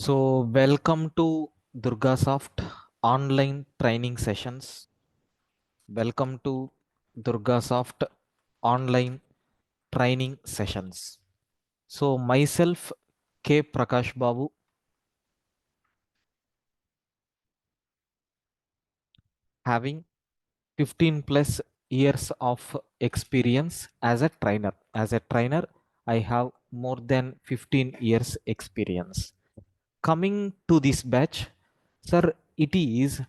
So, welcome to DURGASOFT online training sessions. Welcome to DURGASOFT online training sessions. So, myself, K. Prakash Babu, having 15 plus years of experience as a trainer. As a trainer, I have more than 15 years experience. Coming to this batch, sir, it is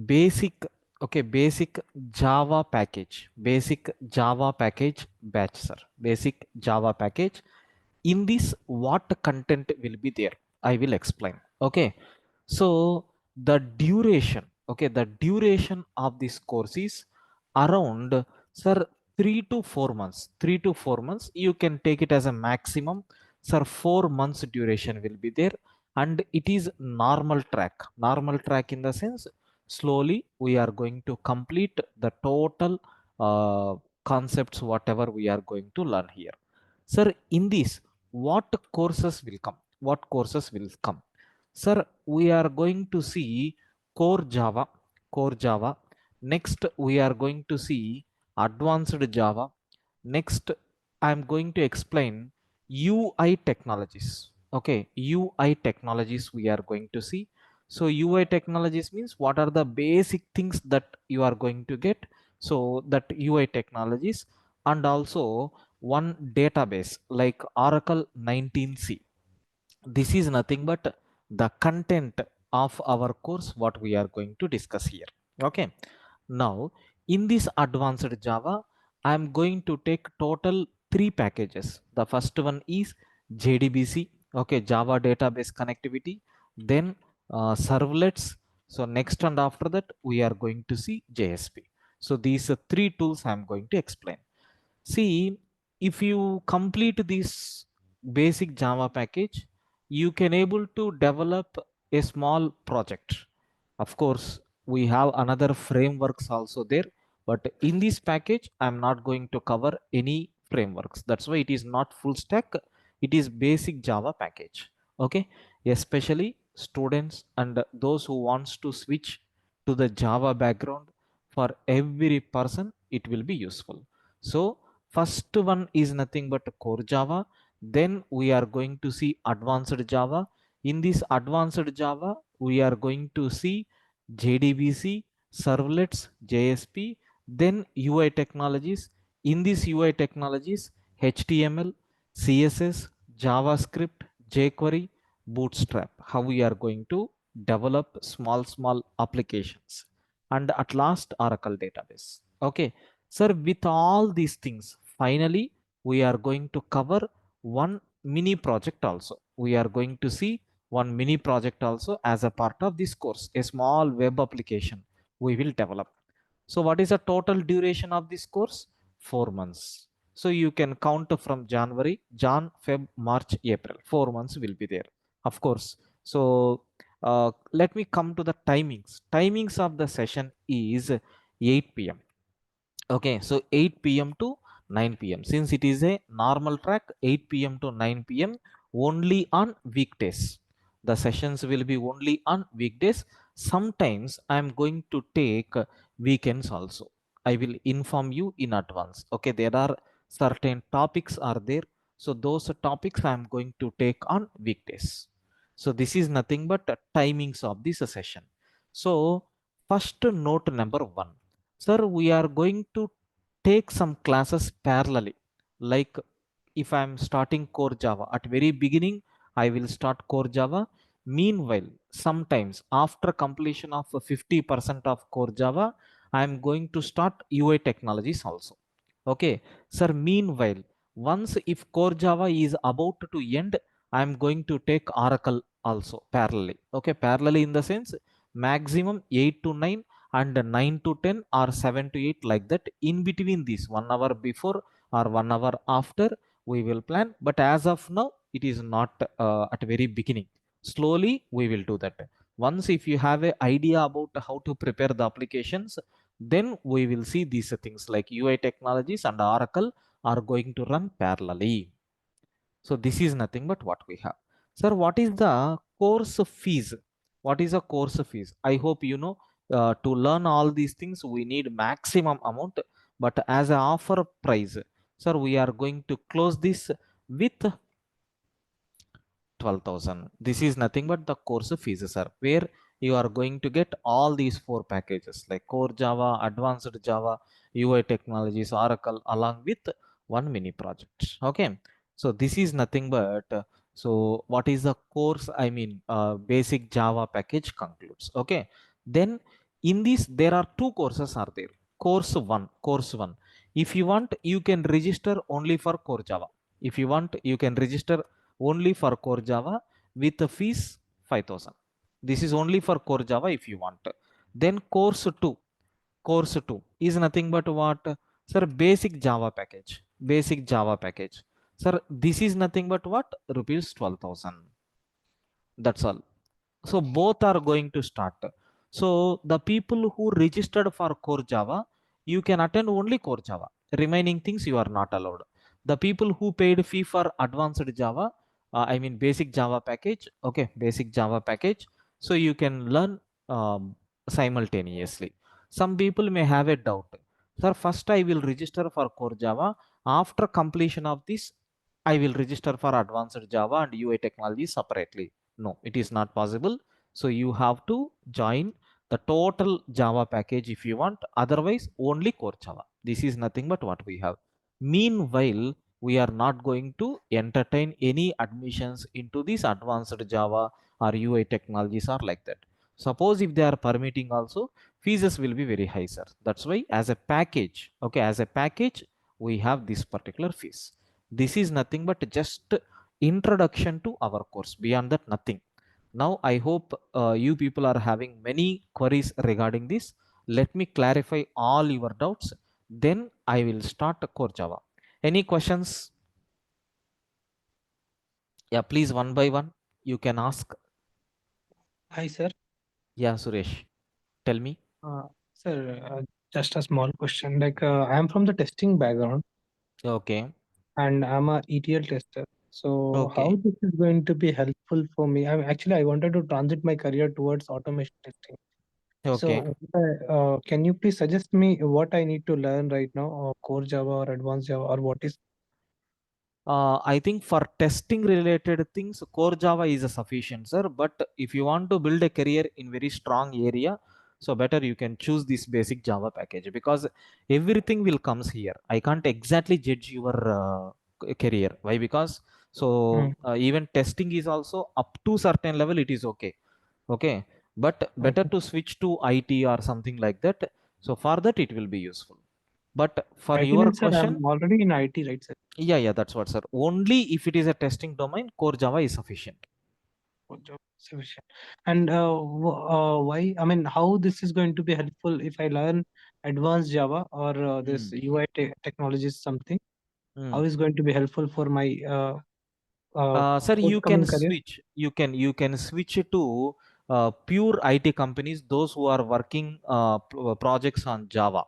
basic, okay, basic Java package batch, sir. Basic Java package. In this, what content will be there, I will explain. Okay, so the duration, okay, the duration of this course is around, sir, 3 to 4 months. 3 to 4 months, you can take it as a maximum, sir. 4 months duration will be there, and it is normal track in the sense, slowly we are going to complete the total uh, concepts whatever we are going to learn here, sir. In this, what courses will come, sir? We are going to see core java. Next, we are going to see advanced java. Next, I am going to explain UI technologies. Okay, UI technologies we are going to see. So UI technologies means what are the basic things that you are going to get. So that UI technologies, and also one database like Oracle 19c. This is nothing but the content of our course what we are going to discuss here. Okay, now in this advanced java, I am going to take total three packages. The first one is JDBC, okay, Java database connectivity. Then servlets. So next and after that we are going to see JSP. So these are three tools I am going to explain. See, if you complete this basic Java package, you can able to develop a small project. Of course, we have another frameworks also there, but in this package, I'm not going to cover any frameworks. That's why it is not full stack. It is basic Java package. Okay, especially students and those who wants to switch to the Java background, for every person, it will be useful. So first one is nothing but core Java. Then we are going to see advanced Java. In this advanced Java, we are going to see JDBC, servlets, JSP, then UI technologies. In this UI technologies, HTML, CSS, JavaScript, jQuery, Bootstrap. How we are going to develop small applications. And at last, Oracle database. Okay, sir, with all these things, finally, we are going to cover one mini project also. We are going to see one mini project also as a part of this course, a small web application we will develop. So what is the total duration of this course? 4 months. So you can count from January, Feb, March, April. 4 months will be there, of course. So let me come to the timings. Timings of the session is 8 p.m. Okay, so 8 p.m. to 9 p.m. Since it is a normal track, 8 p.m. to 9 p.m. only on weekdays. The sessions will be only on weekdays. Sometimes I am going to take weekends also. I will inform you in advance. Okay, there are certain topics are there. So those topics I am going to take on weekdays. So this is nothing but timings of this session. So first note number one. Sir, we are going to take some classes parallelly. Like if I am starting core Java, at very beginning, I will start core Java. Meanwhile, sometimes after completion of 50% of core Java, I am going to start UI technologies also. Okay, sir, meanwhile, once if core Java is about to end, I am going to take Oracle also parallelly. Okay, parallelly in the sense maximum 8 to 9 and 9 to 10 or 7 to 8, like that. In between this 1 hour before or 1 hour after we will plan, but as of now it is not at very beginning. Slowly we will do that. Once if you have an idea about how to prepare the applications, then we will see these things like UI technologies and Oracle are going to run parallelly. So this is nothing but what we have. Sir, what is the course fees. What is a course fees? I hope you know, to learn all these things we need maximum amount, but as an offer price, sir, we are going to close this with 12,000. This is nothing but the course fees, sir, where you are going to get all these four packages like core Java, advanced Java, UI technologies, Oracle, along with one mini project. Okay. So this is nothing but, so what is the course? I mean, basic Java package concludes. Okay. Then in this, there are two courses are there. Course one. If you want, you can register only for core Java. If you want, you can register only for core Java with a fees 5,000. This is only for core Java if you want. Then course 2 is nothing but what? Sir, basic Java package. Basic Java package. Sir, this is nothing but what? Rupees 12,000. That's all. So both are going to start. So the people who registered for core Java, you can attend only core Java. Remaining things you are not allowed. The people who paid fee for advanced Java, I mean basic Java package, okay, basic Java package, so you can learn simultaneously. Some people may have a doubt, sir, first I will register for core Java, after completion of this I will register for advanced Java and UI technology separately. No, it is not possible. So you have to join the total Java package if you want, otherwise only core Java. This is nothing but what we have. Meanwhile, we are not going to entertain any admissions into this advanced Java or UI technologies or like that. Suppose if they are permitting also, fees will be very high, sir. That's why as a package, okay, as a package we have this particular fees. This is nothing but just introduction to our course. Beyond that, nothing. Now I hope you people are having many queries regarding this. Let me clarify all your doubts, then I will start core Java. Any questions? Yeah, please, one by one you can ask. Hi, sir. Yeah, Suresh, tell me. Sir, just a small question. I am from the testing background Okay. and I'm a ETL tester. So, how Okay. this is going to be helpful for me? I wanted to transit my career towards automation testing. Okay. So, can you please suggest me what I need to learn right now, or core Java or advanced Java, or what is? I think for testing related things, core Java is a sufficient, sir. But if you want to build a career in very strong area, so better you can choose this basic Java package, because everything will comes here. I can't exactly judge your career. Why? Because so Mm, even testing is also up to certain level. It is okay. Okay. But better okay. to switch to IT or something like that. So for that it will be useful. But for IT your means, sir, question, I'm already in IT, right, sir? yeah, yeah, that's what, sir. Only if it is a testing domain, core Java is sufficient. Core Java sufficient. And why? I mean, how this is going to be helpful if I learn advanced Java or this Mm. UI technologies something? How Mm. is going to be helpful for my Sir, you can forthcoming career? switch. You can switch to pure IT companies, those who are working projects on Java.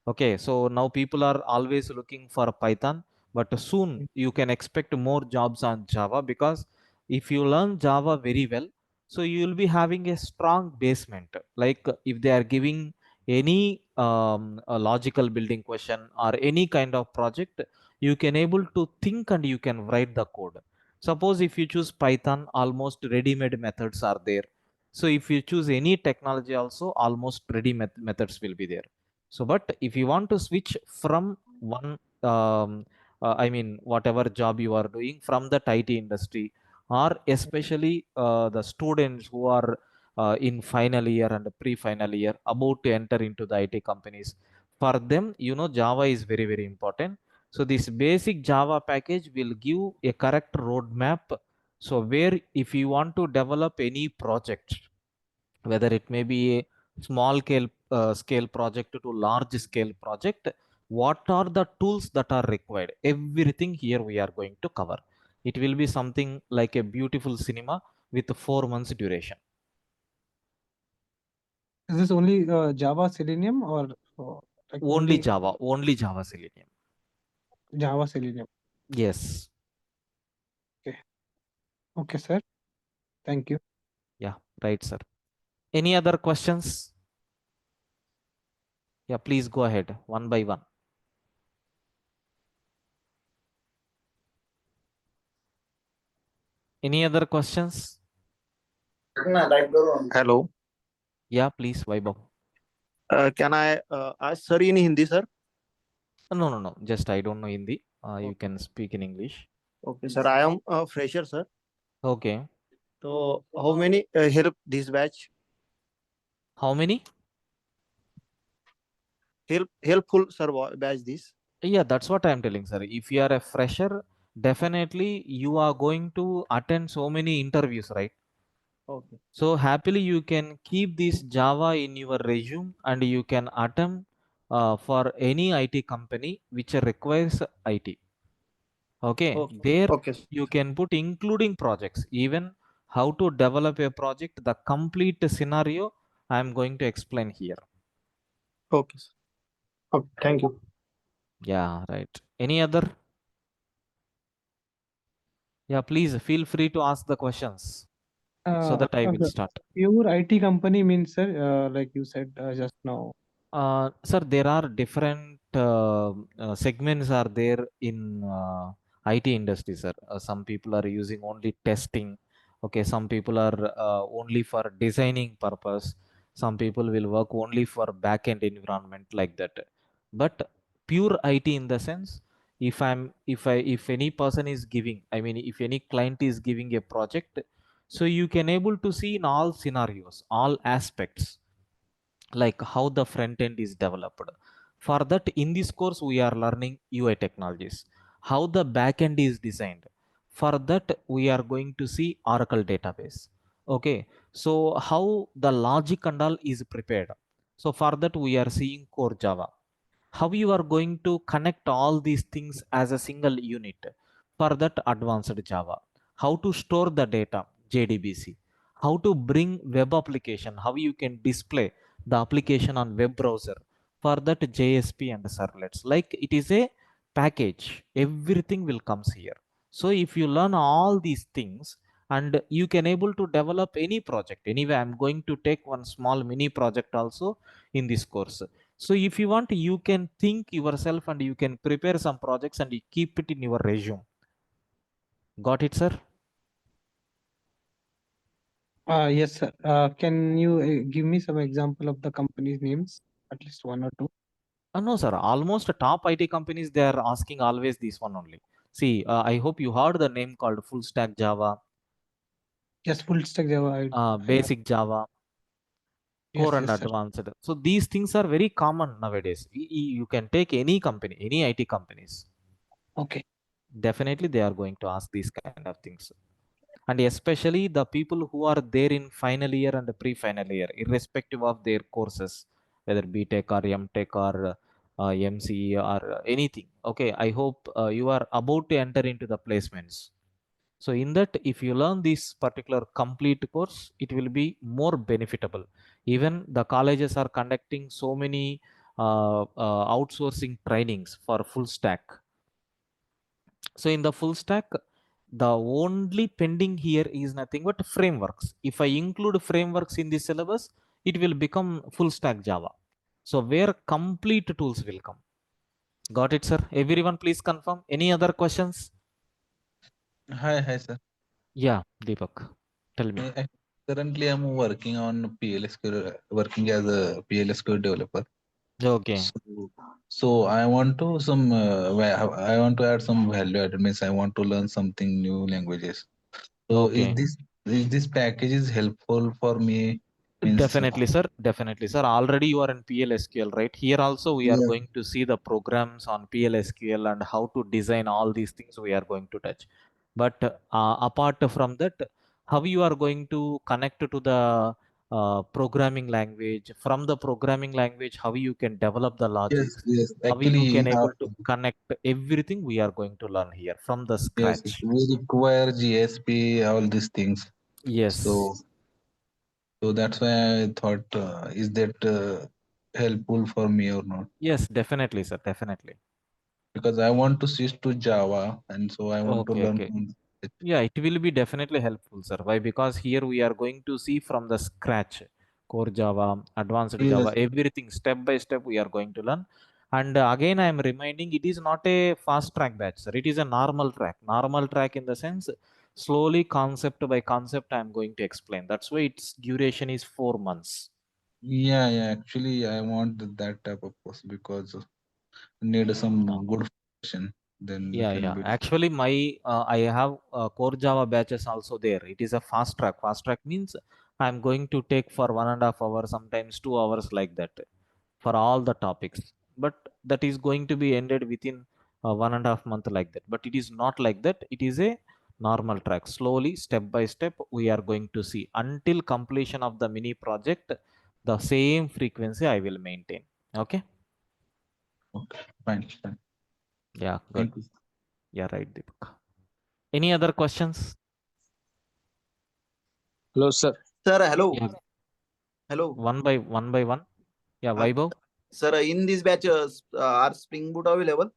Okay, so now people are always looking for Python, but soon you can expect more jobs on Java, because if you learn Java very well, so you will be having a strong basement. Like if they are giving any a logical building question or any kind of project, you can able to think and you can write the code. Suppose if you choose Python, almost ready-made methods are there. So if you choose any technology also, almost ready methods will be there. So but if you want to switch from one I mean whatever job you are doing from that IT industry, or especially the students who are in final year and pre-final year about to enter into the IT companies, for them, Java is very very important. So this basic Java package will give a correct roadmap. So where if you want to develop any project, whether it may be a small scale project to large scale project, what are the tools that are required? Everything here we are going to cover. It will be something like a beautiful cinema with 4 months duration. Is this only Java Selenium or like Only only Java, only Java Selenium. Java Selenium? Yes. Okay, okay, sir. Thank you. Yeah, right, sir. Any other questions? Yeah, please go ahead one by one. Any other questions? Hello. Yeah, please, Vaibhav. Can I ask sir in Hindi, sir? No, no, no. Just I don't know Hindi. You Okay. can speak in English. Okay, sir. I am a fresher, sir. Okay. So, how many help this batch? How many? Helpful, sir. Batch this. Yeah, that's what I'm telling, sir. If you are a fresher, definitely you are going to attend so many interviews, right? Okay. So happily you can keep this Java in your resume and you can attempt for any IT company which requires IT. Okay, Okay. there Okay. you can put including projects, even how to develop a project, the complete scenario I'm going to explain here. Okay, sir. Okay. Thank you. Yeah, right. Any other? Yeah, please feel free to ask the questions so that I will Okay. start. Pure IT company means, sir, like you said just now. Sir, there are different segments are there in IT industry, sir. Some people are using only testing. Okay, some people are only for designing purpose. Some people will work only for back-end environment like that. But pure IT in the sense, if any person is giving, I mean, if any client is giving a project, so you can able to see in all scenarios, all aspects like how the front end is developed. For that, in this course we are learning UI technologies, how the back end is designed. For that we are going to see Oracle database. Okay, so how the logic and all is prepared. So for that we are seeing core Java, how you are going to connect all these things as a single unit. For that, advanced Java, how to store the data, JDBC, how to bring web application, how you can display the application on web browser. For that, JSP and servlets, like it is a package, everything will comes here. So if you learn all these things and you can able to develop any project, anyway I'm going to take one small mini project also in this course. So if you want, you can think yourself and you can prepare some projects and you keep it in your resume. Got it, sir? Yes, sir. Can you give me some example of the company's names? At least one or two. No, sir. Almost top IT companies, they are asking always this one only. See, I hope you heard the name called full stack Java, Yes, full stack Java. I know. basic Java, core Yes, and yes, sir. advanced. So these things are very common nowadays. You can take any company, any IT companies. Okay. Definitely, they are going to ask these kind of things. And especially the people who are there in final year and pre-final year, irrespective of their courses, whether BTech or MTech or MCE or anything. Okay, I hope you are about to enter into the placements. So in that, if you learn this particular complete course, it will be more benefitable. Even the colleges are conducting so many outsourcing trainings for full stack. So in the full stack, the only pending here is nothing but frameworks. If I include frameworks in the syllabus, it will become full stack Java. So where complete tools will come. Got it, sir? Everyone, please confirm. Any other questions? Hi, sir. Yeah, Deepak, tell me. Currently, I'm working on PLSQL, working as a PLSQL developer. Okay, So, so I want to I want to add some value added. Means I want to learn something new languages. So okay. is this package is helpful for me? Means Definitely, sir. Definitely, sir. Already you are in PLSQL, right? Here also we are yeah. going to see the programs on PLSQL and how to design all these things we are going to touch. But apart from that, how you are going to connect to the programming language? From the programming language, how you can develop the Yes, logics? yes. How you Actually, can able to connect everything we are going to learn here from the yes, scratch. we require GSP, all these things. Yes. So so that's why I thought, is that helpful for me or not? Yes, definitely, sir. Definitely. Because I want to switch to Java, and so I want to Okay, learn. okay. Yeah, it will be definitely helpful, sir. Why? Because here we are going to see from the scratch core Java, advanced Java, Yes. everything step by step we are going to learn. And again, I am reminding it is not a fast track batch, sir. It is a normal track. Normal track in the sense slowly, concept by concept, I am going to explain. That's why its duration is 4 months. Yeah, yeah. Actually, I want that type of course because need some good foundation. Then we Yeah, can yeah. build. Actually, I have core Java batches also there. It is a fast track. Fast track means I'm going to take for 1.5 hours, sometimes 2 hours like that for all the topics. But that is going to be ended within 1.5 month like that. But it is not like that. It is a normal track. Slowly, step by step, we are going to see until completion of the mini project. The same frequency I will maintain. Okay. Okay, fine, fine. Yeah. Good. Thank you. Yeah. Right, Deepak. Any other questions? Hello, sir. Sir, hello. Yeah. Hello. One by one. Yeah, Uh, Vaibhav. sir, in this batch, are Spring Boot available?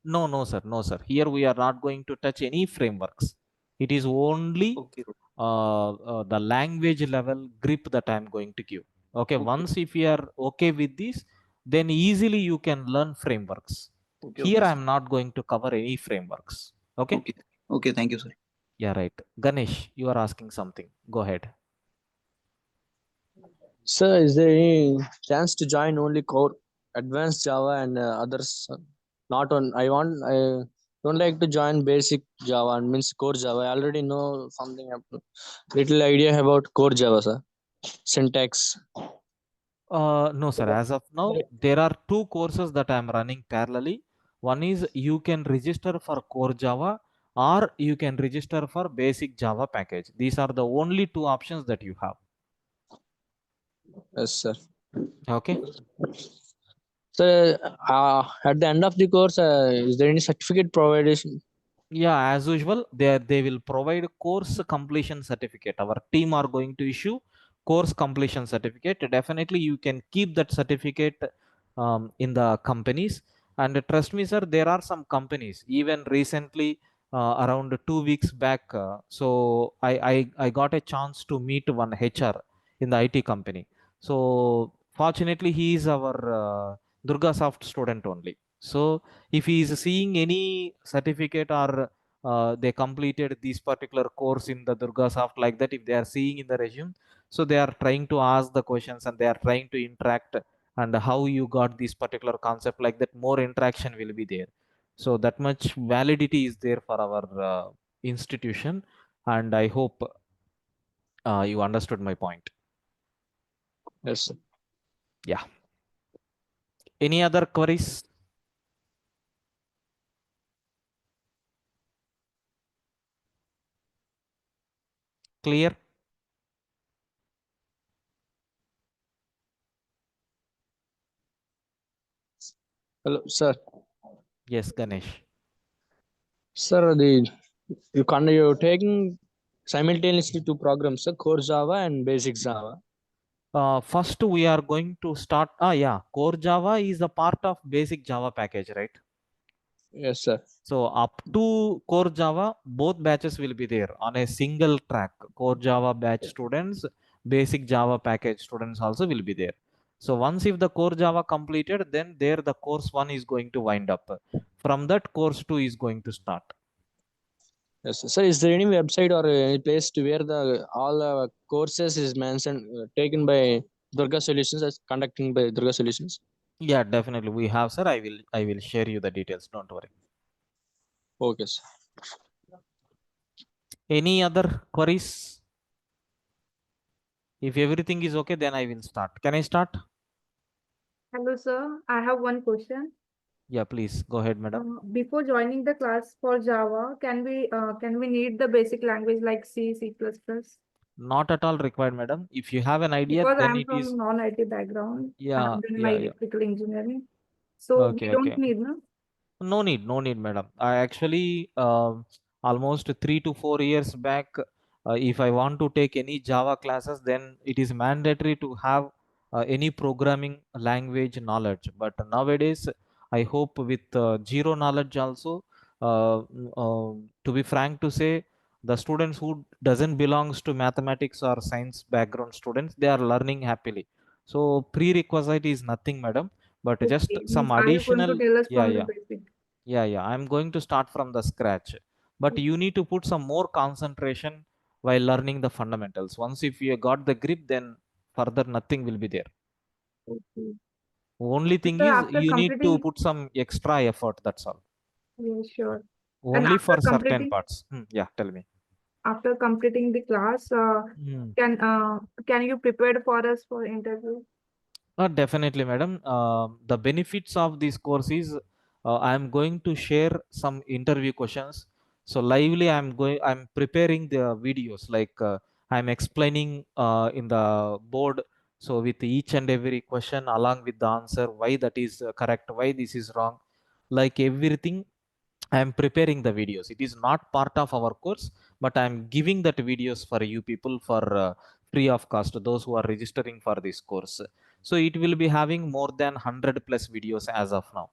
No, no, sir. No, sir. Here we are not going to touch any frameworks. It is only Okay. the language level grip that I'm going to give. Okay. Okay. Once if you are okay with this, then easily you can learn frameworks. Okay. Here Okay, sir. I'm not going to cover any frameworks. Okay. Okay. Okay. Thank you, sir. Yeah, right. Ganesh, you are asking something. Go ahead. Sir, is there any chance to join only core advanced Java and others? Not on. I don't like to join basic Java and means core Java. I already know something, little idea about core Java, sir. Syntax. No, sir. As of now, there are two courses that I'm running parallelly. One is you can register for core Java or you can register for basic Java package. These are the only two options that you have. Yes, sir. Okay. So, at the end of the course, is there any certificate provided? Yeah, as usual, they will provide course completion certificate. Our team are going to issue course completion certificate. Definitely you can keep that certificate in the companies. And trust me, sir, there are some companies even recently, around 2 weeks back, I got a chance to meet one HR in the IT company. So fortunately he is our Durgasoft student only. So if he is seeing any certificate or they completed this particular course in the Durgasoft like that, if they are seeing in the resume, so they are trying to ask the questions and they are trying to interact, and how you got this particular concept like that, more interaction will be there. So that much validity is there for our institution, and I hope you understood my point. Yes, sir. Yeah. Any other queries? Clear? Hello, sir. Yes, Ganesh. Sir, you're taking simultaneously two programs, sir, core Java and basic Java. First we are going to start, yeah, core Java is a part of basic Java package, right? Yes, sir. So up to core Java, both batches will be there on a single track. Core Java batch students, basic Java package students also will be there. So once if the core Java completed, then there the course 1 is going to wind up. From that, course 2 is going to start. Yes, sir. Sir, is there any website or any place to where the all courses is mentioned taken by Durga Solutions as conducting by Durga Solutions? Yeah, definitely we have, sir. I will share you the details, don't worry. Okay, sir. Any other queries? If everything is okay, then I will start. Can I start? Hello, sir. I have one question. Yeah, please go ahead, madam. Before joining the class for Java, can we need the basic language like C, C++? Not at all required, madam. If you have an idea, Because then I'm it is. from non-IT background. I Yeah, have done my yeah, yeah. electrical engineering. So we Okay, don't okay. need, no? No need, madam. I actually almost 3 to 4 years back, if I want to take any Java classes, then it is mandatory to have any programming language knowledge. But nowadays, I hope with zero knowledge also, to be frank to say, The students who doesn't belongs to mathematics or science background students, they are learning happily. So prerequisite is nothing, madam, but just Okay, some means are you going to additional. tell us Yeah, from the yeah, basic? yeah. I'm going to start from the scratch, but you need to put some more concentration while learning the fundamentals. Once if you got the grip, then further nothing will be there. Okay. Only thing So is after you need to completing, put some extra effort. That's all. yeah, sure. And Only for certain parts. Yeah, tell me. after completing the class, Hmm. can you prepare for us for interview? Definitely, madam. The benefits of this course is I am going to share some interview questions. So lively, I'm preparing the videos like I'm explaining in the board. So with each and every question along with the answer, why that is correct, why this is wrong, like everything I am preparing the videos. It is not part of our course, but I am giving that videos for you people for free of cost, those who are registering for this course. So it will be having more than 100 plus videos as of now.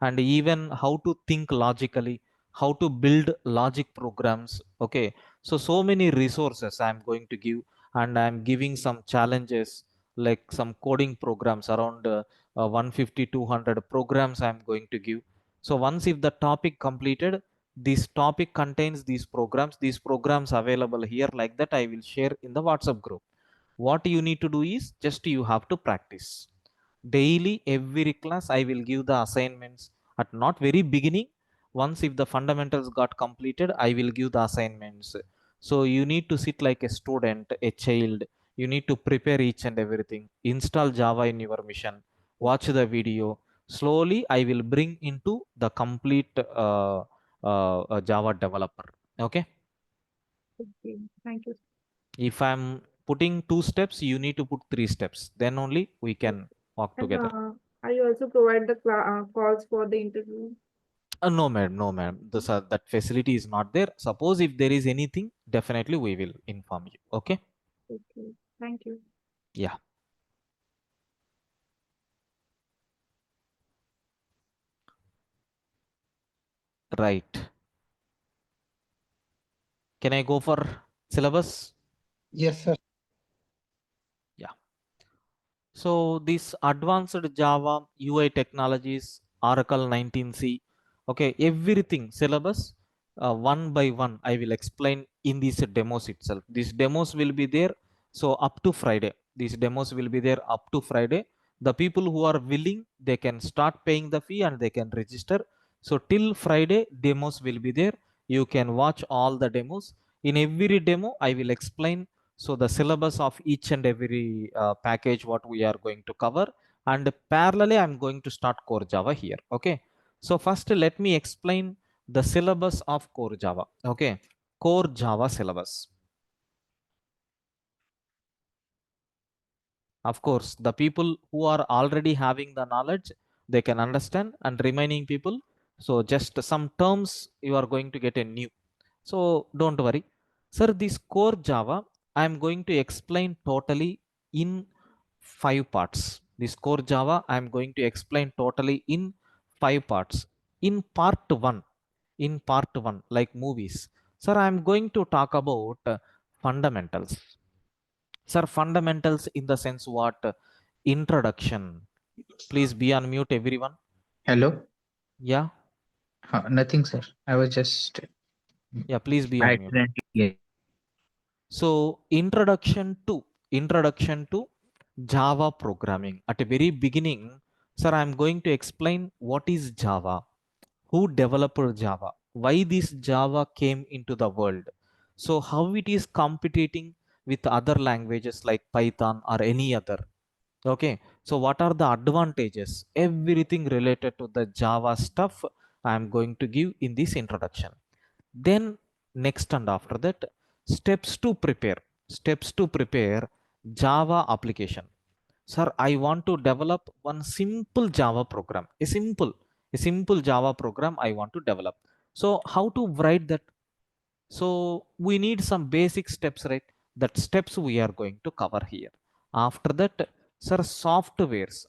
And even how to think logically, how to build logic programs. Okay. So many resources I am going to give, and I am giving some challenges like some coding programs around 150, 200 programs I am going to give. So once if the topic completed, this topic contains these programs available here like that I will share in the WhatsApp group. What you need to do is just you have to practice. Daily, every class, I will give the assignments at not very beginning. Once if the fundamentals got completed, I will give the assignments. So you need to sit like a student, a child. You need to prepare each and everything. Install Java in your mission. Watch the video. Slowly, I will bring into the complete Java developer. Okay. Okay, thank you. If I'm putting 2 steps, you need to put 3 steps. Then only we can walk And together. are you also provide the calls for the interview? No, madam. No, madam. That facility is not there. Suppose if there is anything, definitely we will inform you. Okay. Okay, thank you. Yeah. Right. Can I go for syllabus? Yes, sir. Yeah. So this advanced Java UI technologies, Oracle 19C, okay, everything syllabus one by one I will explain in these demos itself. These demos will be there. So up to Friday, these demos will be there up to Friday. The people who are willing, they can start paying the fee and they can register. So till Friday, demos will be there. You can watch all the demos. In every demo, I will explain so the syllabus of each and every package what we are going to cover, and parallelly I'm going to start core Java here. Okay. So first let me explain the syllabus of core Java. Okay. Core Java syllabus. Of course, the people who are already having the knowledge, they can understand, and remaining people, so just some terms you are going to get a new. So don't worry. Sir, this core Java, I am going to explain totally in 5 parts. This core Java, I am going to explain totally in 5 parts. In part one, like movies. Sir, I am going to talk about fundamentals. Sir, fundamentals in the sense what? Introduction. Please be on mute, everyone. Hello? Yeah, Nothing, sir. I was just yeah, please be on mute. accidentally. Yeah. So, introduction to Java programming. At the very beginning, sir, I'm going to explain what is Java, who developed Java, why this Java came into the world. So, how it is competing with other languages like Python or any other. Okay, so what are the advantages? Everything related to the Java stuff I am going to give in this introduction. Then next and after that, steps to prepare. Steps to prepare Java application. Sir, I want to develop one simple Java program. A simple Java program I want to develop. So how to write that? So we need some basic steps, right? That steps we are going to cover here. After that, sir, softwares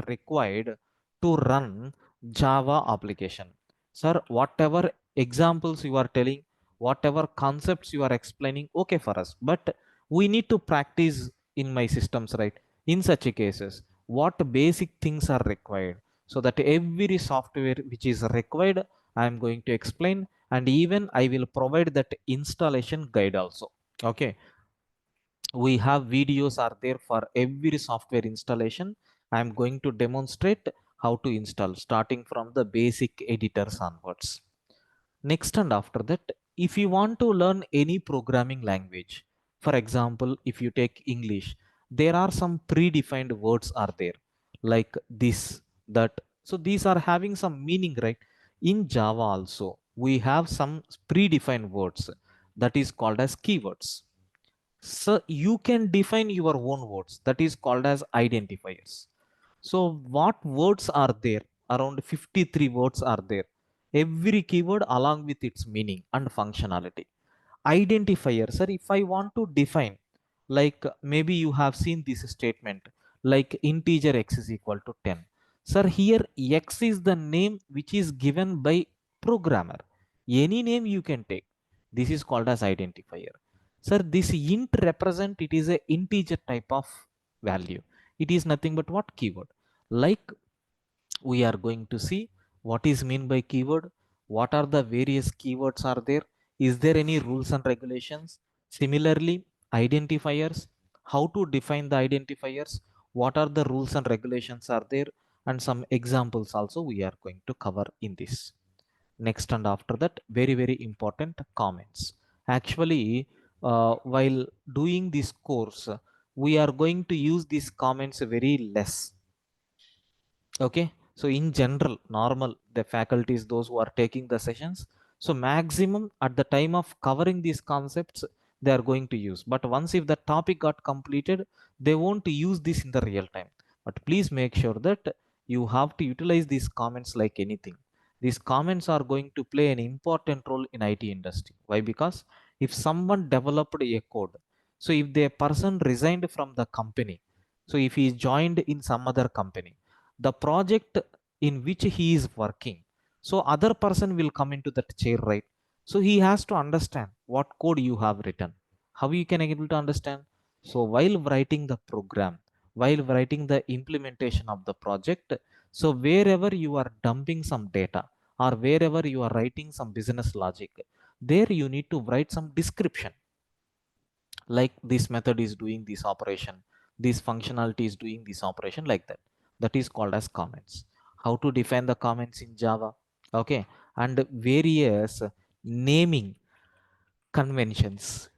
required to run Java application. Sir, whatever examples you are telling, whatever concepts you are explaining, okay for us, but we need to practice in my systems, right? In such a cases, what basic things are required, so that every software which is required, I am going to explain, and even I will provide that installation guide also. Okay, we have videos are there for every software installation. I am going to demonstrate how to install starting from the basic editors onwards. Next, and after that, if you want to learn any programming language, for example, if you take English, there are some predefined words are there, like this, that. So these are having some meaning, right? In Java also we have some predefined words, that is called as keywords. So you can define your own words, that is called as identifiers. So what words are there? Around 53 words are there, every keyword along with its meaning and functionality. Identifier, sir, if I want to define, like maybe you have seen this statement, like integer x is equal to 10. Sir, here x is the name which is given by programmer. Any name you can take. This is called as identifier. Sir, this int represent, it is a integer type of value. It is nothing but what? Keyword. Like, we are going to see what is mean by keyword, what are the various keywords are there, is there any rules and regulations. Similarly, identifiers, how to define the identifiers, what are the rules and regulations are there, and some examples also we are going to cover in this. Next, and after that, very very important, comments. Actually, while doing this course, we are going to use these comments very less. Okay, so in general, normal, the faculties, those who are taking the sessions, so maximum at the time of covering these concepts, they are going to use, but once if the topic got completed, they won't use this in the real time. But please make sure that you have to utilize these comments like anything. These comments are going to play an important role in IT industry. Why? Because if someone developed a code, so if the person resigned from the company, so if he is joined in some other company, the project in which he is working, so other person will come into that chair, right? So he has to understand what code you have written, how you can able to understand. So while writing the program, while writing the implementation of the project, so wherever you are dumping some data, or wherever you are writing some business logic, there you need to write some description, like this method is doing this operation, this functionality is doing this operation, like that. That is called as comments. How to define the comments in Java? Okay, and various naming conventions.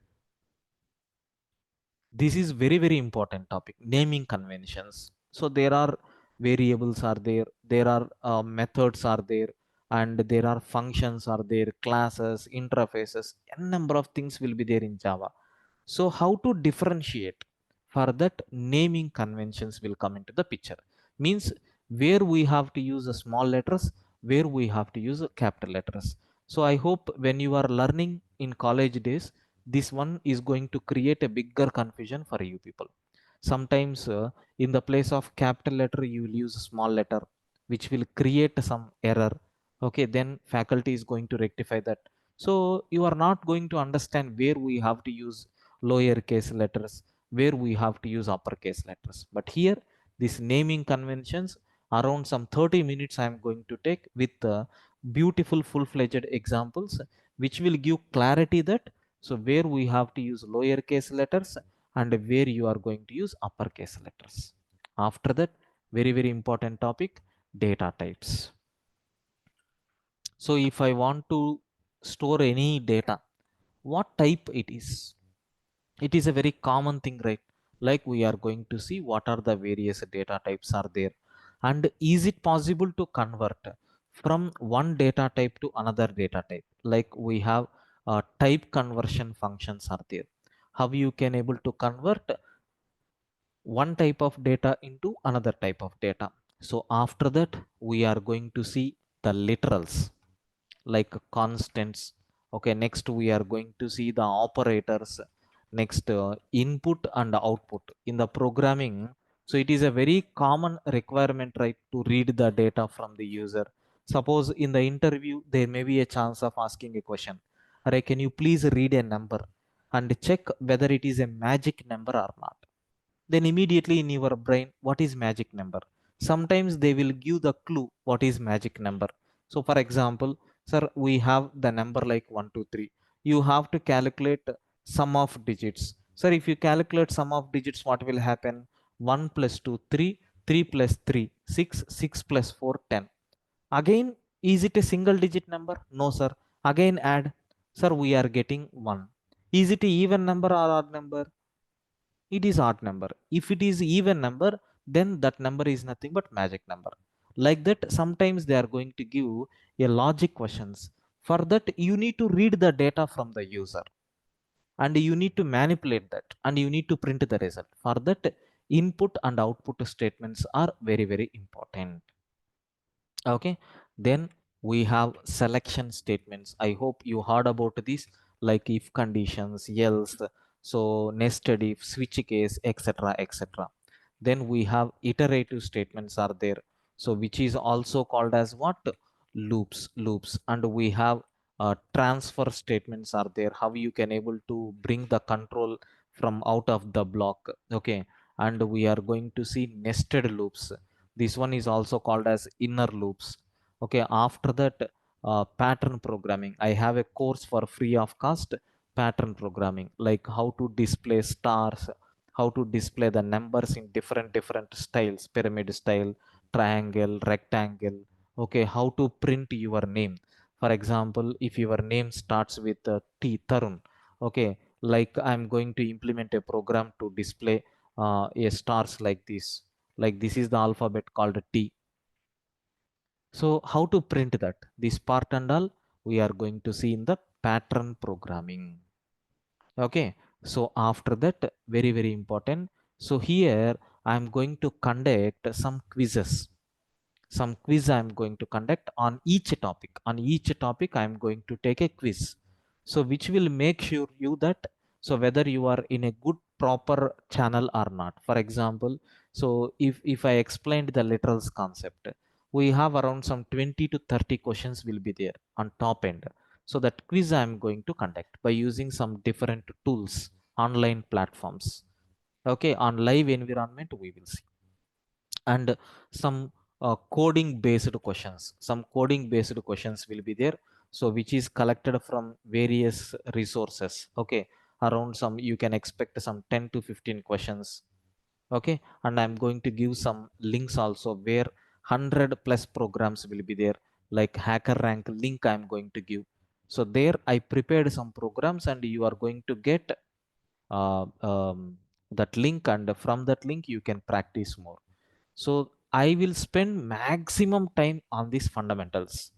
This is very very important topic, naming conventions. So there are variables are there, there are methods are there, and there are functions are there, classes, interfaces, a number of things will be there in Java. So how to differentiate? For that, naming conventions will come into the picture. Means where we have to use a small letters, where we have to use a capital letters. So I hope when you are learning in college days, this one is going to create a bigger confusion for you people. Sometimes in the place of capital letter you will use a small letter, which will create some error. Okay, then faculty is going to rectify that. So you are not going to understand where we have to use lowercase letters, where we have to use uppercase letters. But here, this naming conventions, around some 30 minutes I am going to take with beautiful full-fledged examples, which will give clarity that, so where we have to use lowercase letters and where you are going to use uppercase letters. After that, very very important topic, data types. So if I want to store any data, what type it is? It is a very common thing, right? Like, we are going to see what are the various data types are there, and is it possible to convert from one data type to another data type? Like, we have type conversion functions are there, how you can able to convert one type of data into another type of data. So after that, we are going to see the literals, like constants. Okay, next we are going to see the operators. Next, input and output in the programming. So it is a very common requirement, right, to read the data from the user. Suppose in the interview there may be a chance of asking a question, Array, can you please read a number and check whether it is a magic number or not? Then immediately in your brain, what is magic number? Sometimes they will give the clue what is magic number. So for example, sir, we have the number like 1 2 3. You have to calculate sum of digits. Sir, if you calculate sum of digits, what will happen? 1 plus 2 3, 3 plus 3 6, 6 plus 4 10. Again, is it a single digit number? No sir. Again add. Sir, we are getting 1. Is it a even number or odd number? It is odd number. If it is even number, then that number is nothing but magic number. Like that, sometimes they are going to give a logic questions. For that, you need to read the data from the user and you need to manipulate that and you need to print the result. For that, input and output statements are very, very important. Okay, then we have selection statements. I hope you heard about this, like if conditions, else, so nested if, switch case, etc, etc. Then we have iterative statements are there, so which is also called as what? Loops. And we have transfer statements are there, how you can able to bring the control from out of the block. Okay, and we are going to see nested loops. This one is also called as inner loops. Okay, after that, pattern programming. I have a course for free of cost, pattern programming, like how to display stars, how to display the numbers in different styles, pyramid style, triangle, rectangle. Okay, how to print your name. For example, if your name starts with T, Tarun. Okay, like I'm going to implement a program to display a stars like this. Like this is the alphabet called T. So how to print that? This part and all we are going to see in the pattern programming. Okay, so after that, very, very important. So here I'm going to conduct some quizzes. Some quiz I'm going to conduct on each topic. On each topic I'm going to take a quiz, so which will make sure you that, so whether you are in a good proper channel or not. For example, so if I explained the literals concept, we have around some 20 to 30 questions will be there on top end. So that quiz I'm going to conduct by using some different tools, online platforms. Okay, on live environment we will see. And some coding based questions will be there, so which is collected from various resources. Okay, around some, you can expect some 10 to 15 questions. Okay, and I'm going to give some links also where 100 plus programs will be there, like hacker rank link I'm going to give. So there I prepared some programs and you are going to get that link, and from that link you can practice more. So I will spend maximum time on these fundamentals.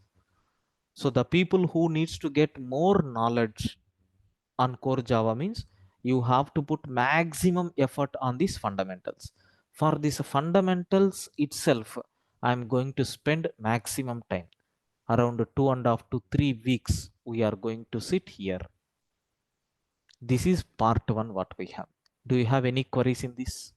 So the people who needs to get more knowledge on core Java means you have to put maximum effort on these fundamentals. For these fundamentals itself, I'm going to spend maximum time, around 2.5 to 3 weeks. We are going to sit here. This is part one what we have. Do you have any queries in this?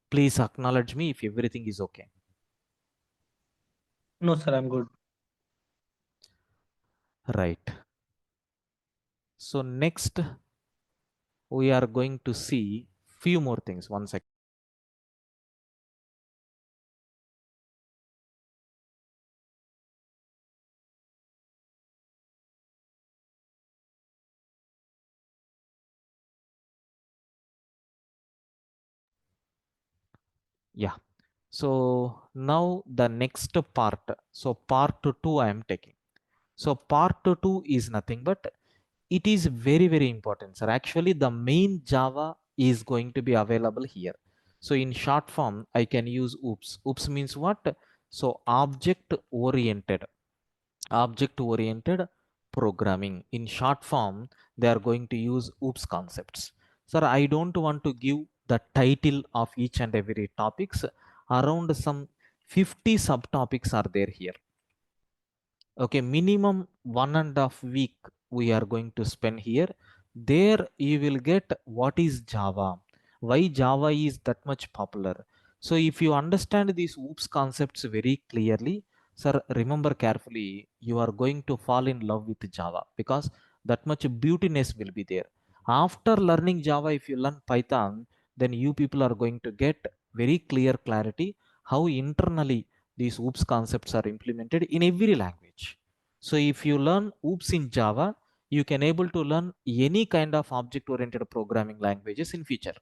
Please acknowledge me if everything is okay. No, sir, I'm good. Right. So next we are going to see few more things. One second. Yeah. So now the next part. So part two I am taking. So part two is nothing but it is very, very important, sir. Actually, the main Java is going to be available here. So in short form, I can use OOPS. OOPS means what? So object oriented programming. In short form, they are going to use OOPS concepts. Sir, I don't want to give the title of each and every topics. Around some 50 subtopics are there here. Okay, minimum 1.5 week we are going to spend here. There you will get what is Java, why Java is that much popular. So if you understand these OOPS concepts very clearly, sir, remember carefully, you are going to fall in love with Java because that much beautiness will be there. After learning Java, if you learn Python, then you people are going to get very clear clarity how internally these OOPS concepts are implemented in every language. So if you learn OOPS in Java, you can able to learn any kind of object oriented programming languages in future,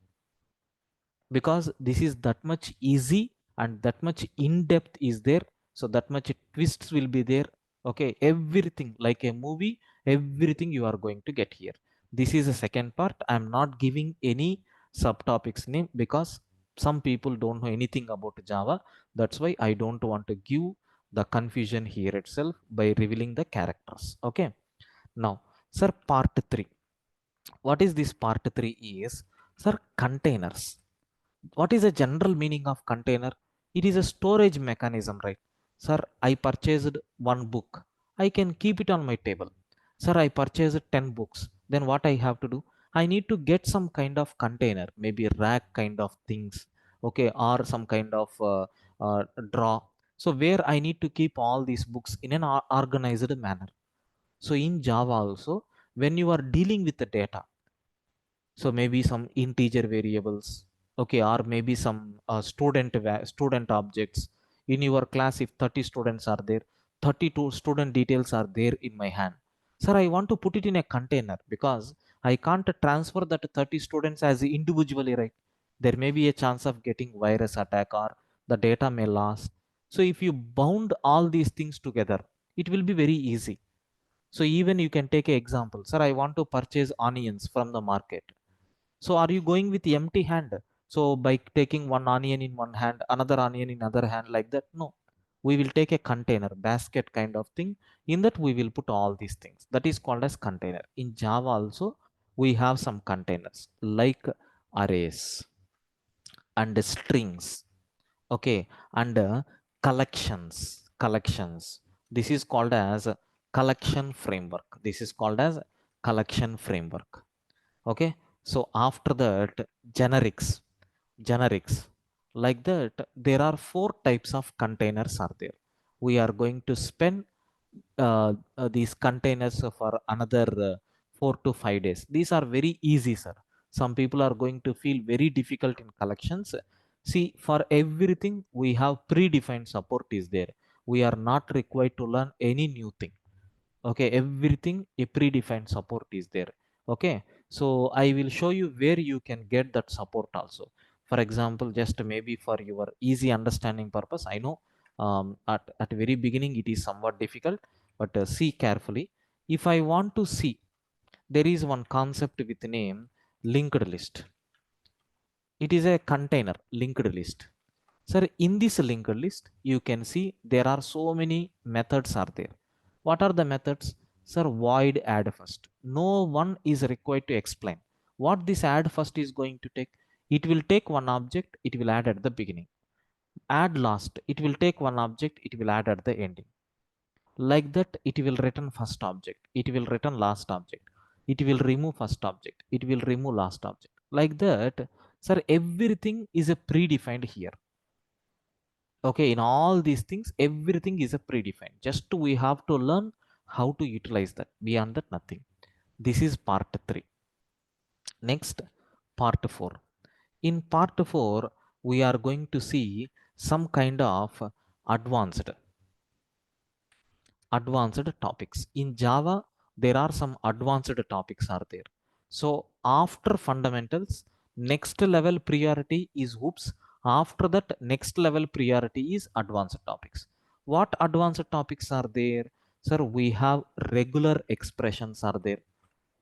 because this is that much easy and that much in depth is there. So that much twists will be there. Okay, everything like a movie, everything you are going to get here. This is the second part. I'm not giving any subtopics name because some people don't know anything about Java. That's why I don't want to give the confusion here itself by revealing the characters. Okay, now, sir, part 3. What is this part 3 is, sir, containers. What is the general meaning of container? It is a storage mechanism, right? Sir, I purchased one book, I can keep it on my table. Sir, I purchased 10 books, then what I have to do? I need to get some kind of container, maybe rack kind of things, okay, or some kind of draw, so where I need to keep all these books in an organized manner. So in Java also, when you are dealing with the data, so maybe some integer variables, okay, or maybe some student objects. In your class, if 30 students are there, 32 student details are there in my hand. Sir, I want to put it in a container because I can't transfer that 30 students as individually, right? There may be a chance of getting virus attack or the data may loss. So if you bound all these things together, it will be very easy. So even you can take an example. Sir, I want to purchase onions from the market. So are you going with empty hand? So by taking one onion in one hand, another onion in other hand, like that? No. We will take a container, basket kind of thing. In that we will put all these things. That is called as container. In Java also, we have some containers like arrays and strings. Okay, and collections. This is called as collection framework. This is called as collection framework. Okay, so after that, generics, like that there are four types of containers are there. We are going to spend these containers for another 4 to 5 days. These are very easy, sir. Some people are going to feel very difficult in collections. See, for everything we have predefined support is there. We are not required to learn any new thing. Okay, everything a predefined support is there. Okay, so I will show you where you can get that support also. For example, just maybe for your easy understanding purpose, I know at very beginning it is somewhat difficult, but see carefully. If I want to see, there is one concept with the name linked list. It is a container linked list. Sir, in this linked list, you can see there are so many methods are there. What are the methods? Sir, void add first. No one is required to explain what this add first is going to take. It will take one object, it will add at the beginning. Add last, it will take one object, it will add at the ending. Like that, it will return first object, it will return last object, it will remove first object, it will remove last object. Like that, sir, everything is a predefined here. Okay, in all these things, everything is a predefined. Just we have to learn how to utilize that. Beyond that, nothing. This is part 3. Next, part 4. In part 4, we are going to see some kind of advanced topics. In Java, there are some advanced topics are there. So after fundamentals, next level priority is hoops. After that, next level priority is advanced topics. What advanced topics are there? Sir, we have regular expressions are there.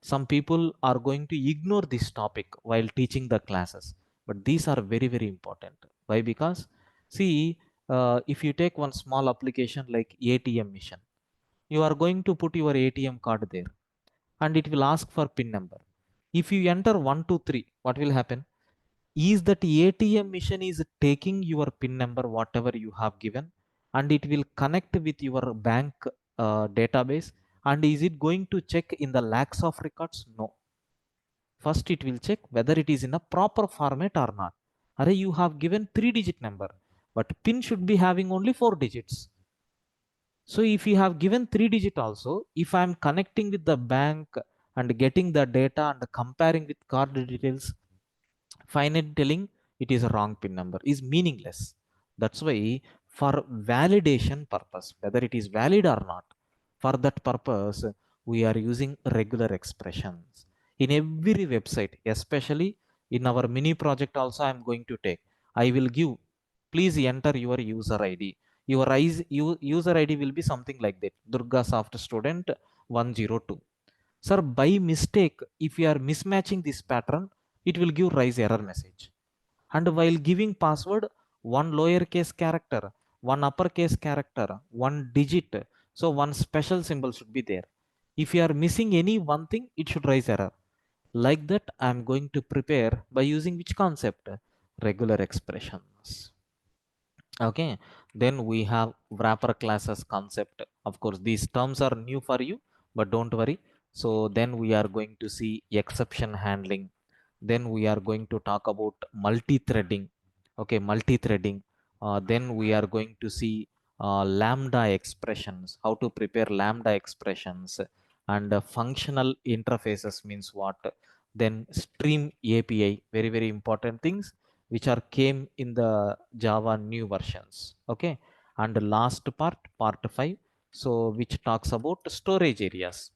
Some people are going to ignore this topic while teaching the classes, but these are very very important. Why? Because see, if you take one small application like ATM machine, you are going to put your ATM card there and it will ask for PIN number. If you enter 123, what will happen? Is that ATM machine is taking your PIN number, whatever you have given, and it will connect with your bank database. And is it going to check in the lakhs of records? No. First it will check whether it is in a proper format or not. Array, you have given 3-digit number, but pin should be having only 4 digits. So if you have given 3-digit also, if I am connecting with the bank and getting the data and comparing with card details, finally telling it is a wrong pin number is meaningless. That's why for validation purpose, whether it is valid or not, for that purpose, we are using regular expressions. In every website, especially in our mini project also, I am going to take. I will give, please enter your user ID. Your user ID will be something like that, DURGASOFT student 102. Sir, by mistake, if you are mismatching this pattern, it will give rise error message. And while giving password, one lowercase character, one uppercase character, one digit, so one special symbol should be there. If you are missing any one thing, it should raise error. Like that, I am going to prepare by using which concept? Regular expressions. Okay, then we have wrapper classes concept. Of course, these terms are new for you, but don't worry. So then we are going to see exception handling. Then we are going to talk about multi-threading. Okay, multi-threading. Then we are going to see lambda expressions, how to prepare lambda expressions, and functional interfaces means what. Then stream API, very very important things which are came in the Java new versions. Okay, and the last part, part 5, so which talks about storage areas.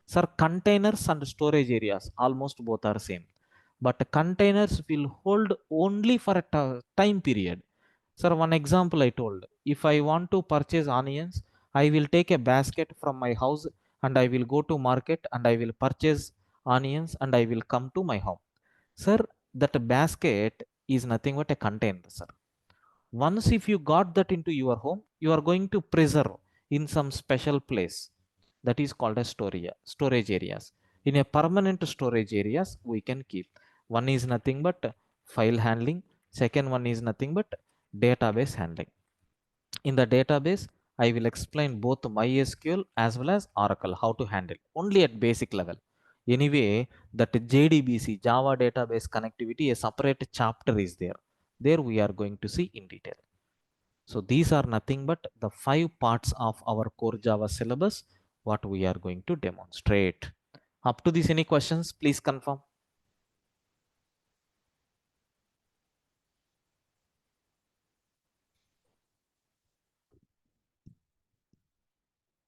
Sir, containers and storage areas almost both are same, but containers will hold only for a time period. Sir, one example I told, if I want to purchase onions, I will take a basket from my house and I will go to market and I will purchase onions and I will come to my home. Sir, that basket is nothing but a container, sir. Once if you got that into your home, you are going to preserve in some special place. That is called as storage areas. In a permanent storage areas, we can keep. One is nothing but file handling. Second one is nothing but database handling. In the database, I will explain both MySQL as well as Oracle how to handle only at basic level. Anyway, that JDBC, Java database connectivity, a separate chapter is there. There we are going to see in detail. So these are nothing but the 5 parts of our core Java syllabus what we are going to demonstrate. Up to this, any questions? Please confirm.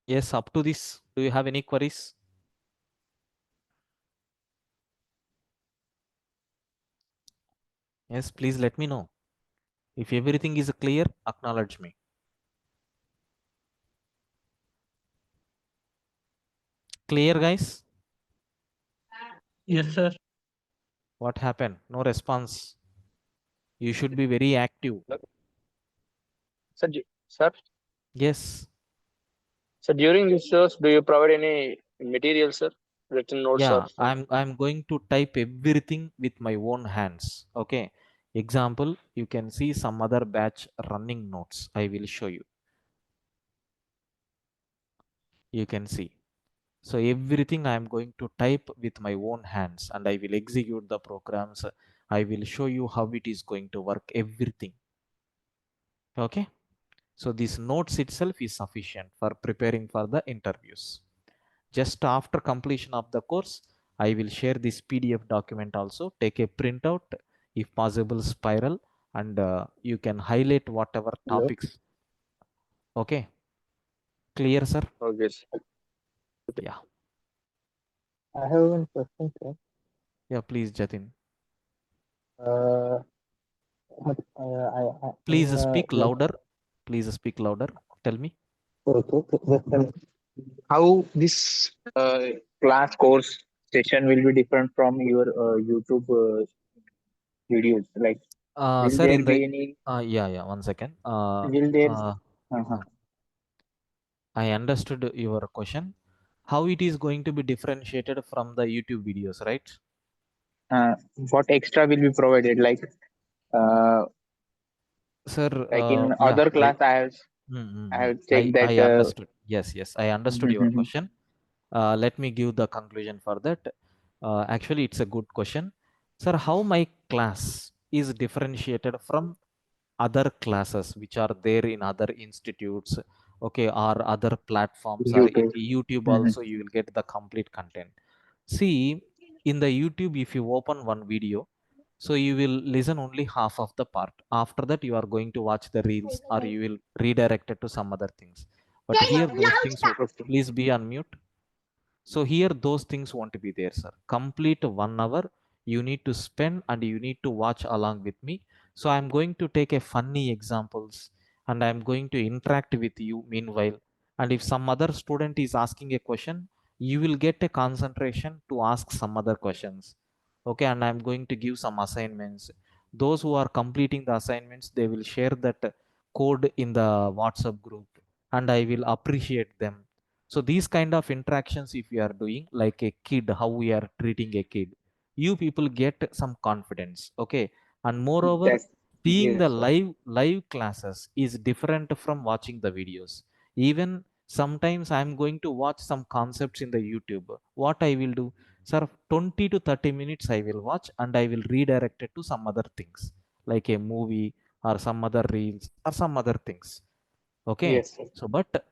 Yes, up to this, do you have any queries? Yes, please let me know. If everything is clear, acknowledge me. Clear, guys? Yes, sir. What happened? No response. You should be very active. Sir, sir, Yes. so during this course, do you provide any material, sir? Written notes or Yeah, I'm going to type everything with my own hands. Okay. Example, you can see some other batch running notes. I will show you. You can see. So everything I am going to type with my own hands and I will execute the programs. I will show you how it is going to work, everything. Okay. So this notes itself is sufficient for preparing for the interviews. Just after completion of the course, I will share this PDF document also. Take a printout, if possible, spiral, and you can highlight whatever hello? topics. Okay. Clear, sir? Okay, sir. Yeah. I have one question, sir. Yeah, please, Jatin. Uh, Please speak like, louder. Please speak louder. Tell me. okay, just tell me. How this class course session will be different from your YouTube videos? Like, will Sir, there in the be any? yeah, 1 second. Will there? Uh-huh. Uh, I understood your question. How it is going to be differentiated from the YouTube videos, right? Uh, what extra will be provided? Uh, Sir, like in yeah, other class, I have checked that. I understood. Yes, I understood your Mhm. question. Let me give the conclusion for that. Actually, it's a good question. Sir, how my class is differentiated from other classes which are there in other institutes, okay, or other platforms, or in YouTube. YouTube Mhm. also you will get the complete content. See, in the YouTube, if you open one video, so you will listen only half of the part. After that, you are going to watch the reels or you will redirect it to some other things. But here, those things, Okay. please be on mute. So here those things won't be there, sir. Complete 1 hour you need to spend and you need to watch along with me. So I'm going to take a funny examples and I'm going to interact with you meanwhile. And if some other student is asking a question, you will get a concentration to ask some other questions. Okay, and I'm going to give some assignments. Those who are completing the assignments, they will share that code in the WhatsApp group and I will appreciate them. So these kind of interactions, if we are doing like a kid, how we are treating a kid, you people get some confidence. Okay. And moreover, That seeing the yes, sir. live classes is different from watching the videos. Even sometimes I'm going to watch some concepts in the YouTube. What I will do, sir, 20 to 30 minutes I will watch and I will redirect it to some other things like a movie or some other reels or some other things. Okay. Yes, sir. So but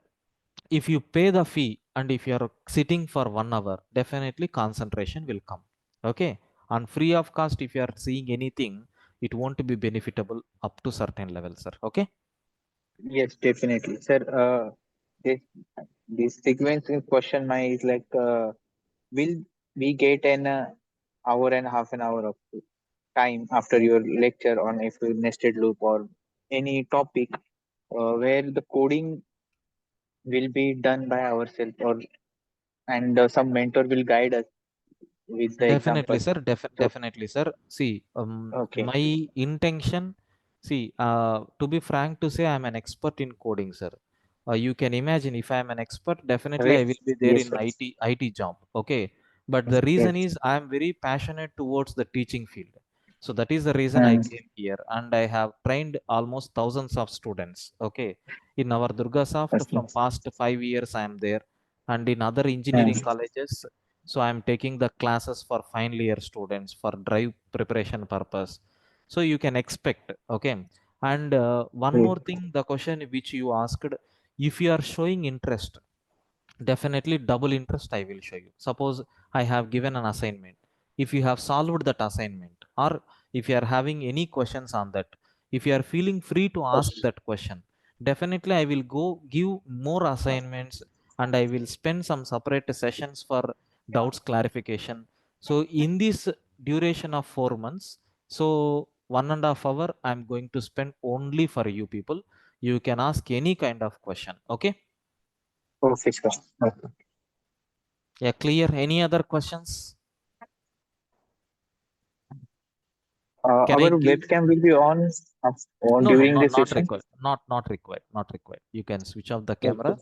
if you pay the fee and if you are sitting for 1 hour, definitely concentration will come. Okay. And free of cost, if you are seeing anything, it won't be benefitable up to certain level, sir. Okay. Yes, definitely, sir. This this sequence in question my is like, will we get an hour and half an hour of time after your lecture on if you nested loop or any topic where the coding will be done by ourselves, or and some mentor will guide us with the Definitely, example. sir. So Definitely, sir. See, okay. my intention, see, to be frank to say, I'm an expert in coding, sir. You can imagine if I'm an expert, definitely I Yes, will be there yes, in sir. IT job. Okay. But the reason Yes. is I'm very passionate towards the teaching field. So that is the reason I Hmm. came here and I have trained almost thousands of students. Okay. In our DURGASOFT, That's from nice. past 5 years, I am there. And in other Hmm. engineering colleges, so I'm taking the classes for final year students for drive preparation purpose. So you can expect. Okay. And one Yes. more thing, the question which you asked, if you are showing interest, definitely double interest I will show you. Suppose I have given an assignment. If you have solved that assignment, or if you are having any questions on that, if you are feeling free to ask Okay. that question, definitely I will go give more assignments and I will spend some separate sessions for doubts clarification. So in this duration of 4 months, so 1.5 hour I'm going to spend only for you people. You can ask any kind of question. Okay. Okay, sir. Okay. Yeah, clear. Any other questions? Can I Our give? webcam will be on No, no, during the not session. required. Not required. Not required. You can switch off the Okay. camera.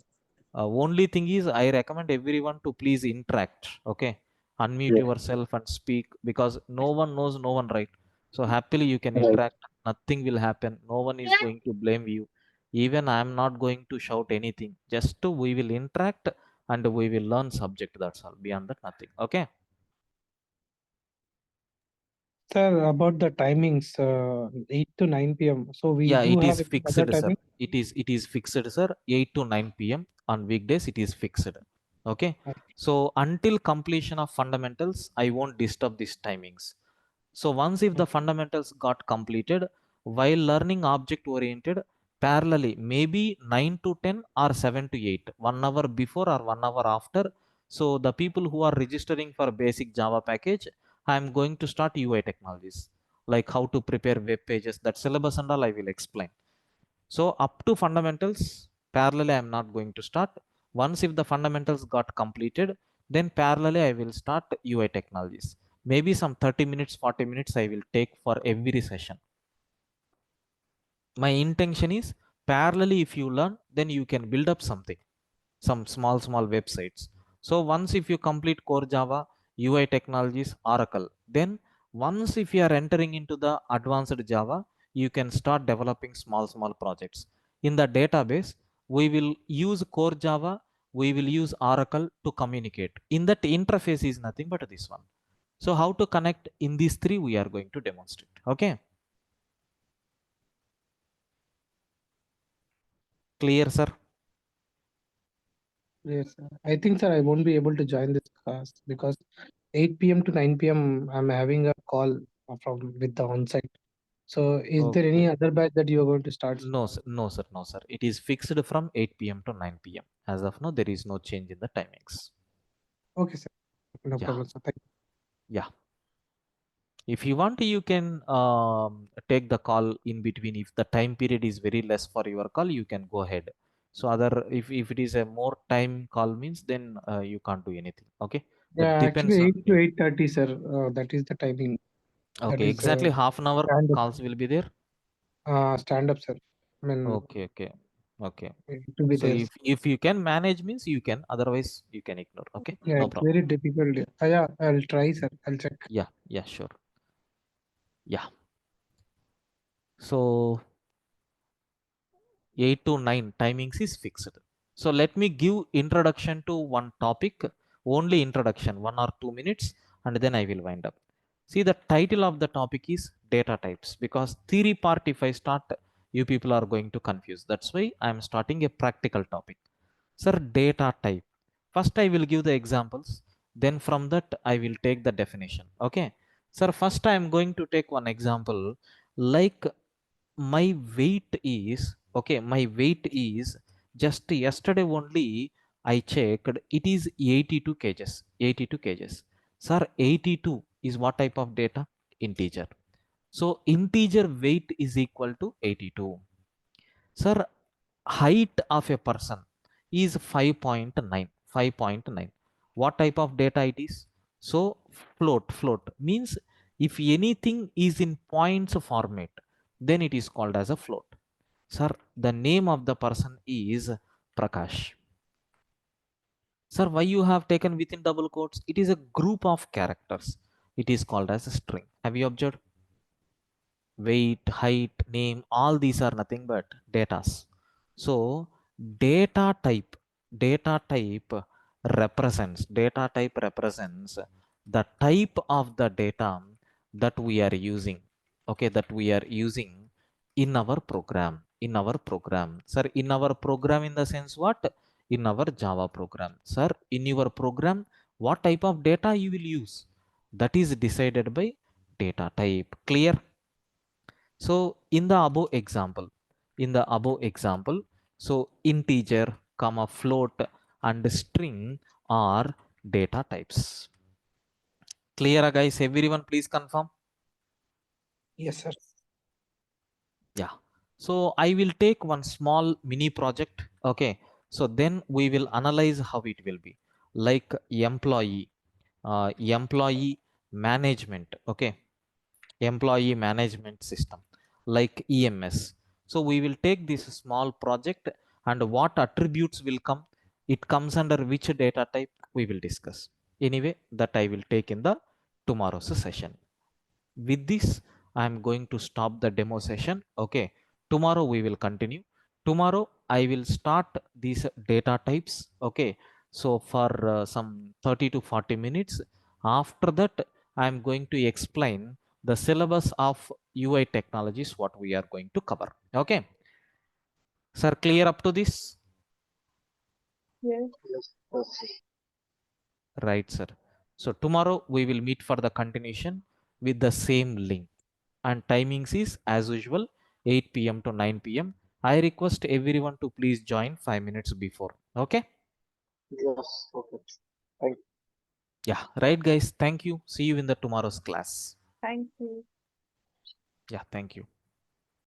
Only thing is, I recommend everyone to please interact. Okay, unmute Yes. yourself and speak because no one knows no one, right? So happily you can Right. interact. Nothing will happen. No one is going to blame you. Even I am not going to shout anything. Just to, we will interact and we will learn subject. That's all. Beyond that, nothing. Okay. Sir, about the timings, 8 to 9 p.m. So we Yeah, do it have is any other fixed, sir. timing? It is fixed, sir. 8 to 9 p.m. on weekdays, it is fixed. Okay. So until completion of fundamentals, I won't disturb these timings. So once if the fundamentals got completed, while learning object oriented, parallelly, maybe 9 to 10 or 7 to 8, 1 hour before or 1 hour after. So the people who are registering for basic Java package, I'm going to start UI technologies, like how to prepare web pages, that syllabus and all I will explain. So up to fundamentals, parallelly I'm not going to start. Once if the fundamentals got completed, then parallelly I will start UI technologies. Maybe some 30 minutes, 40 minutes I will take for every session. My intention is parallelly if you learn, then you can build up something, some small websites. So once if you complete core Java, UI technologies, Oracle, then once if you are entering into the advanced Java, you can start developing small projects in the database. We will use core Java, we will use Oracle to communicate. In that interface is nothing but this one. So how to connect in these three we are going to demonstrate. Okay. Clear, sir? Yes, sir. I think, sir, I won't be able to join this class because 8 p.m. to 9 p.m. I'm having a call from with the on-site. So, is there any Okay. other batch that you are going to start? No, sir. No, sir. No, sir. It is fixed from 8 p.m. to 9 p.m. As of now, there is no change in the timings. Okay, sir. No Yeah. problem, sir. Thank you. Yeah. If you want, you can take the call in between. If the time period is very less for your call, you can go ahead. So other, if it is a more time call means, then you can't do anything. Okay. That Yeah, depends actually, on 8 to you. 8:30, sir. That is the timing. That Okay. is Exactly half an hour stand up. calls will be there. Stand up, sir. I mean, Okay. Okay. Okay. to be So there. if you can manage means you can, otherwise you can ignore. Okay. Yeah, No it's problem. very difficult. Yeah, I'll try, sir. I'll check. Yeah. Yeah. Sure. Yeah. So 8 to 9 timings is fixed. So let me give introduction to one topic, only introduction, 1 or 2 minutes, and then I will wind up. See, the title of the topic is data types, because theory part, if I start, you people are going to confuse. That's why I am starting a practical topic. Sir, data type. First, I will give the examples. Then from that, I will take the definition. Okay. Sir, first I am going to take one example, like my weight is, okay, my weight is, just yesterday only I checked, it is 82 kgs. 82 kgs. Sir, 82 is what type of data? Integer. So integer weight is equal to 82. Sir, height of a person is 5.9. 5.9. What type of data it is? So float means if anything is in points format, then it is called as a float. Sir, the name of the person is Prakash. Sir, why you have taken within double quotes? It is a group of characters. It is called as a string. Have you observed? Weight, height, name, all these are nothing but datas. So data type represents the type of the data that we are using. Okay, that we are using in our program. In our program, sir, in our program, in the sense what? In our Java program. Sir, in your program, what type of data you will use, that is decided by data type. Clear? So in the above example, so integer, comma, float, and string are data types. Clear, guys? Everyone, please confirm. Yes, sir. Yeah. So I will take one small mini project. Okay. So then we will analyze how it will be. Like employee management. Okay. Employee management system, like EMS. So we will take this small project, and what attributes will come, it comes under which data type, we will discuss. Anyway, that I will take in the tomorrow's session. With this, I am going to stop the demo session. Okay. Tomorrow we will continue. Tomorrow I will start these data types. Okay. So for some 30 to 40 minutes. After that, I am going to explain the syllabus of UI technologies, what we are going to cover. Okay. Sir, clear up to this? Yes. Right, sir. So tomorrow we will meet for the continuation with the same link, and timings is as usual 8 p.m. to 9 p.m. I request everyone to please join 5 minutes before. Okay. Yes. Okay. Thank Yeah, right, guys. Thank you. See you in the tomorrow's class. Thank you. Yeah, thank you.